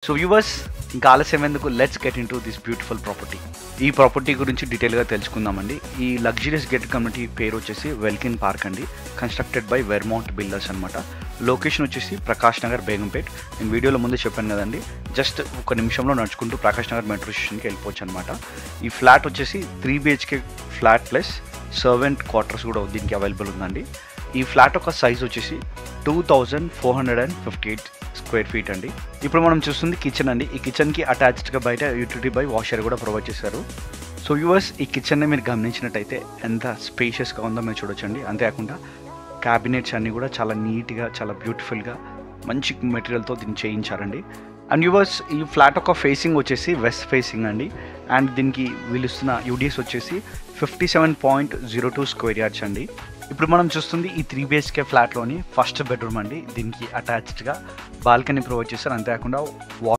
So viewers, ఇంకా ఆలస్యం ఎందుకు, let's get in to this beautiful property. ఈ ప్రాపర్టీ గురించి డీటెయిల్గా తెలుసుకుందామండి. ఈ లగ్జరియస్ గేట్ కమ్యూనిటీ పేరు వచ్చేసి వెల్కిన్ పార్క్ అండి. కన్స్ట్రక్టెడ్ బై వెర్మౌంట్ బిల్డర్స్ అనమాట. లొకేషన్ వచ్చేసి ప్రకాష్ నగర్, బేగంపేట్. నేను వీడియోలో ముందే చెప్పాను కదండి, జస్ట్ ఒక నిమిషంలో నడుచుకుంటూ ప్రకాష్ నగర్ మెట్రో స్టేషన్కి వెళ్ళిపోవచ్చు అనమాట. ఈ ఫ్లాట్ వచ్చేసి 3 BHK flat plus servant quarters కూడా దీనికి అవైలబుల్ ఉందండి. ఈ ఫ్లాట్ ఒక సైజ్ వచ్చేసి 2458 స్క్వేర్ ఫీట్ అండి. ఇప్పుడు మనం చూస్తుంది కిచెన్ అండి. ఈ కిచెన్కి అటాచ్డ్గా బయట యూటిలిటీ బై వాషర్ కూడా ప్రొవైడ్ చేశారు. సో వ్యూవర్స్, ఈ కిచెన్ని మీరు గమనించినట్టయితే ఎంత స్పేషియస్గా ఉందో మీరు చూడొచ్చండి. అంతేకాకుండా క్యాబినెట్స్ అన్నీ కూడా చాలా నీట్గా, చాలా బ్యూటిఫుల్గా మంచి మెటీరియల్తో దీన్ని చేయించారండి. అండ్ వ్యూవర్స్, ఈ ఫ్లాట్ ఒక ఫేసింగ్ వచ్చేసి వెస్ట్ ఫేసింగ్ అండి. అండ్ దీనికి వీళ్ళిస్తున్న యూడిఎస్ వచ్చేసి 57.02 స్క్వేర్ యార్డ్స్ అండి. ఇప్పుడు మనం చూస్తుంది ఈ 3 BHK ఫ్లాట్లోని ఫస్ట్ బెడ్రూమ్ అండి. దీనికి అటాచ్డ్గా బాల్కనీ ప్రొవైడ్ చేస్తారు. అంతేకాకుండా